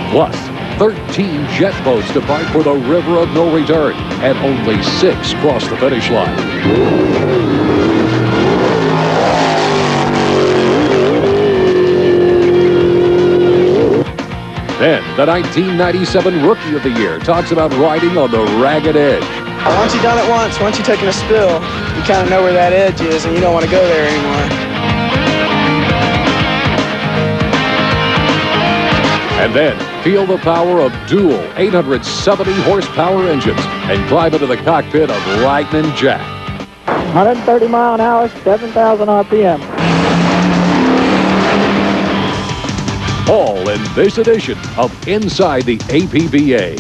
Plus, 13 jet boats depart for the river of no return, and only 6 cross the finish line. Then, the 1997 Rookie of the Year talks about riding on the ragged edge. Once you've done it once you've taken a spill, you kind of know where that edge is and you don't want to go there anymore. And then, feel the power of dual 870 horsepower engines and climb into the cockpit of Lightning Jack. 130 mile an hour, 7,000 RPM. All in this edition of Inside the APBA.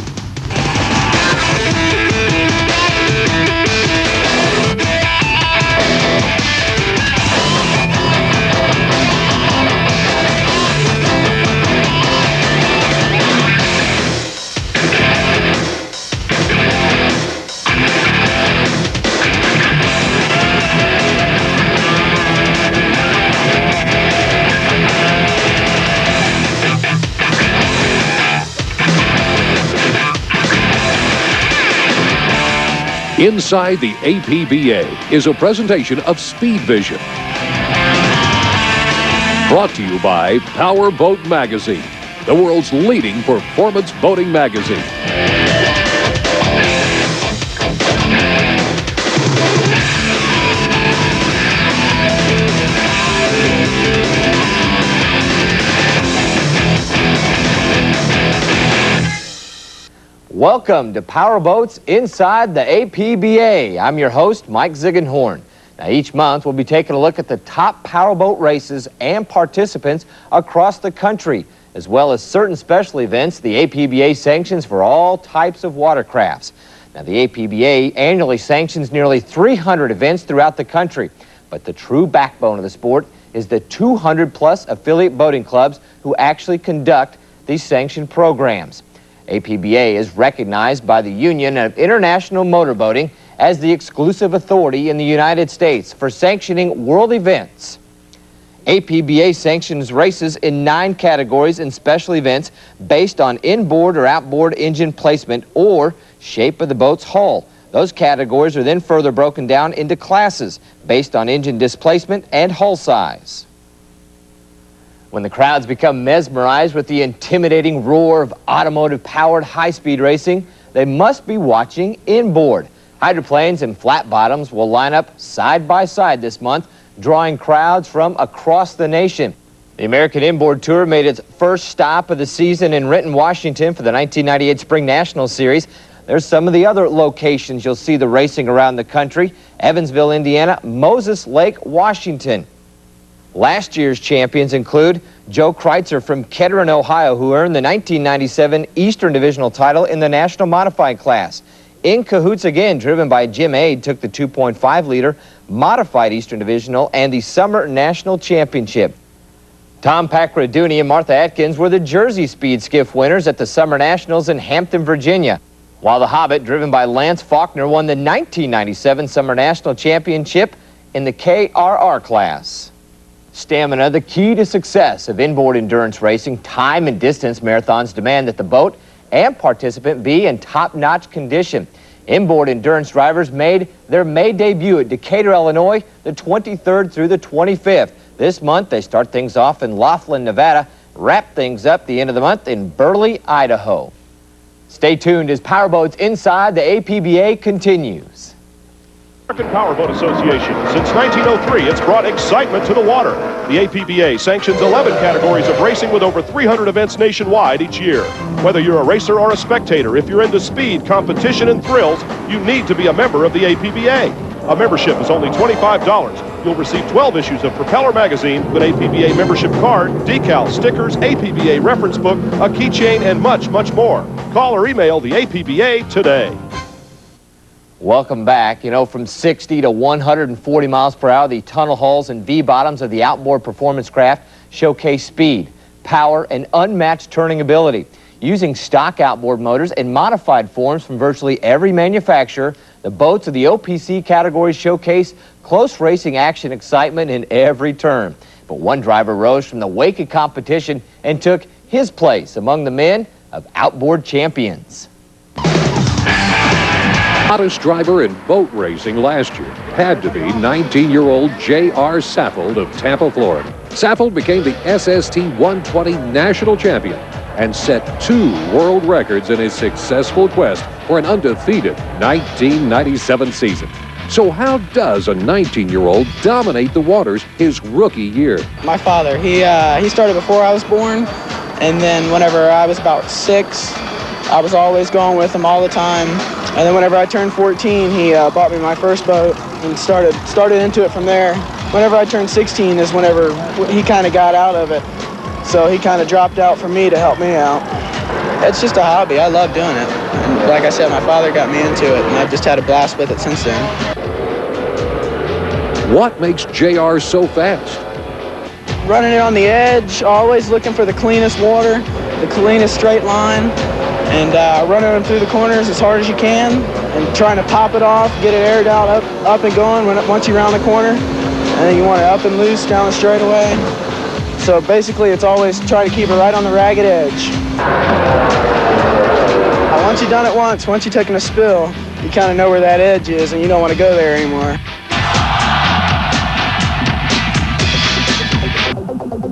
Inside the APBA is a presentation of Speedvision. Brought to you by Power Boat Magazine, the world's leading performance boating magazine. Welcome to Powerboats Inside the APBA. I'm your host, Mike Ziegenhorn. Now, each month we'll be taking a look at the top powerboat races and participants across the country, as well as certain special events the APBA sanctions for all types of watercrafts. Now, the APBA annually sanctions nearly 300 events throughout the country, but the true backbone of the sport is the 200-plus affiliate boating clubs who actually conduct these sanctioned programs. APBA is recognized by the Union of International Motorboating as the exclusive authority in the United States for sanctioning world events. APBA sanctions races in 9 categories and special events based on inboard or outboard engine placement or shape of the boat's hull. Those categories are then further broken down into classes based on engine displacement and hull size. When the crowds become mesmerized with the intimidating roar of automotive-powered high-speed racing, they must be watching inboard. Hydroplanes and flat bottoms will line up side by side this month, drawing crowds from across the nation. The American Inboard Tour made its first stop of the season in Renton, Washington for the 1998 Spring National Series. There's some of the other locations you'll see the racing around the country: Evansville, Indiana, Moses Lake, Washington. Last year's champions include Joe Kreitzer from Kettering, Ohio, who earned the 1997 Eastern Divisional title in the National Modified class. In Cahoots again, driven by Jim Aide, took the 2.5-liter Modified Eastern Divisional and the Summer National Championship. Tom Pacraduni and Martha Atkins were the Jersey Speed Skiff winners at the Summer Nationals in Hampton, Virginia, while the Hobbit, driven by Lance Faulkner, won the 1997 Summer National Championship in the KRR class. Stamina, the key to success of inboard endurance racing. Time and distance marathons demand that the boat and participant be in top-notch condition. Inboard endurance drivers made their May debut at Decatur, Illinois, the 23rd through the 25th. This month, they start things off in Laughlin, Nevada, wrap things up the end of the month in Burley, Idaho. Stay tuned as Powerboats Inside the APBA continues. American Powerboat Association. Since 1903, it's brought excitement to the water. The APBA sanctions 11 categories of racing with over 300 events nationwide each year. Whether you're a racer or a spectator, if you're into speed, competition, and thrills, you need to be a member of the APBA. A membership is only $25. You'll receive 12 issues of Propeller magazine, an APBA membership card, decals, stickers, APBA reference book, a keychain, and much, much more. Call or email the APBA today. Welcome back. You know, from 60 to 140 miles per hour, the tunnel hulls and V-bottoms of the outboard performance craft showcase speed, power, and unmatched turning ability. Using stock outboard motors and modified forms from virtually every manufacturer, the boats of the OPC category showcase close racing action excitement in every turn. But one driver rose from the wake of competition and took his place among the men of outboard champions. Hottest driver in boat racing last year had to be 19-year-old J.R. Saffold of Tampa, Florida. Saffold became the SST 120 national champion and set 2 world records in his successful quest for an undefeated 1997 season. So how does a 19-year-old dominate the waters his rookie year? My father, he started before I was born, and then whenever I was about 6, I was always going with him all the time. And then whenever I turned 14, he bought me my first boat and started into it from there. Whenever I turned 16 is whenever he kind of got out of it. So he kind of dropped out for me to help me out. It's just a hobby. I love doing it. And like I said, my father got me into it, and I've just had a blast with it since then. What makes JR so fast? Running it on the edge, always looking for the cleanest water, the cleanest straight line, and running them through the corners as hard as you can, and trying to pop it off, get it aired out, up and going once you're around the corner, and then you want it up and loose down the straightaway. So basically, it's always try to keep it right on the ragged edge. Once you've done it once you've taken a spill, you kind of know where that edge is, and you don't want to go there anymore.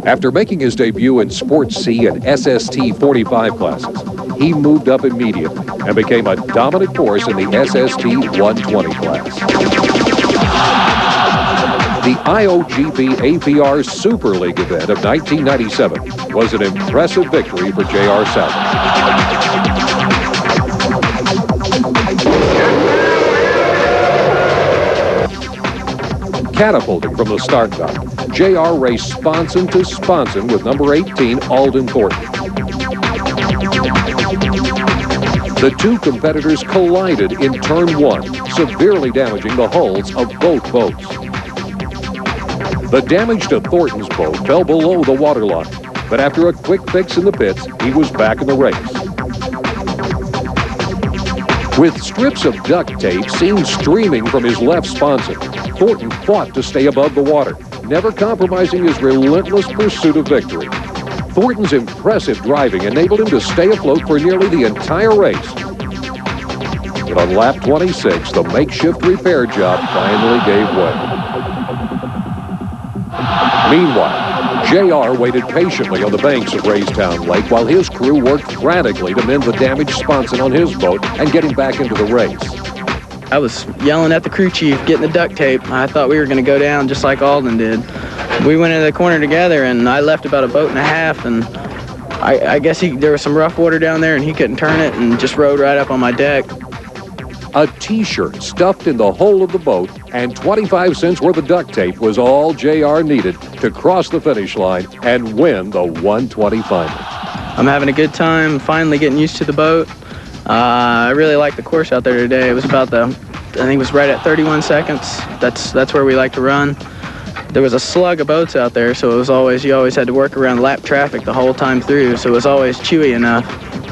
After making his debut in Sports C and SST 45 classes, he moved up immediately and became a dominant force in the SST 120 class. The IOGP APR Super League event of 1997 was an impressive victory for J.R. Saffold. Catapulting from the start dock, J.R. raced sponson to sponson with number 18, Alden Thornton. The 2 competitors collided in turn 1, severely damaging the hulls of both boats. The damage to Thornton's boat fell below the waterline, but after a quick fix in the pits, he was back in the race. With strips of duct tape seen streaming from his left sponson, Thornton fought to stay above the water, never compromising his relentless pursuit of victory. Thornton's impressive driving enabled him to stay afloat for nearly the entire race. But on lap 26, the makeshift repair job finally gave way. Meanwhile, JR waited patiently on the banks of Raystown Lake while his crew worked frantically to mend the damaged sponson on his boat and get him back into the race. I was yelling at the crew chief, getting the duct tape. I thought we were going to go down just like Alden did. We went into the corner together, and I left about a boat and a half, and I guess there was some rough water down there, and he couldn't turn it, and just rode right up on my deck. A T-shirt stuffed in the hole of the boat and 25 cents worth of duct tape was all JR needed to cross the finish line and win the 120 final. I'm having a good time, finally getting used to the boat. I really like the course out there today. It was about I think it was right at 31 seconds. That's where we like to run. There was a slug of boats out there, so you always had to work around lap traffic the whole time through, so it was always chewy enough.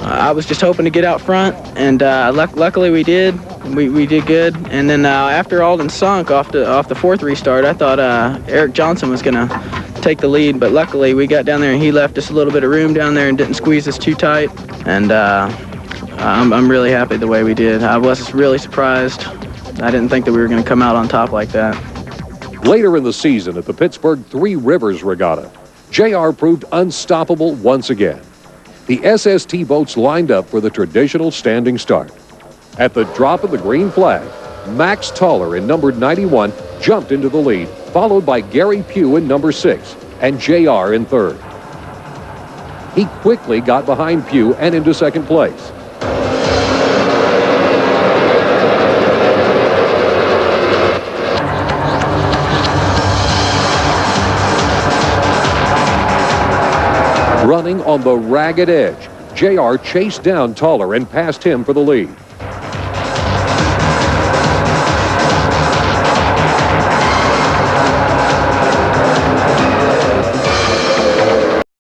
I was just hoping to get out front, and luckily we did. We did good. And then after Alden sunk off the 4th restart, I thought Eric Johnson was going to take the lead, but luckily we got down there and he left us a little bit of room down there and didn't squeeze us too tight. And I'm really happy the way we did. I was really surprised. I didn't think that we were going to come out on top like that. Later in the season at the Pittsburgh Three Rivers Regatta, JR proved unstoppable once again. The SST boats lined up for the traditional standing start. At the drop of the green flag, Max Toller in number 91 jumped into the lead, followed by Gary Pugh in number 6 and JR in 3rd. He quickly got behind Pugh and into 2nd place. Running on the ragged edge, JR chased down Toller and passed him for the lead.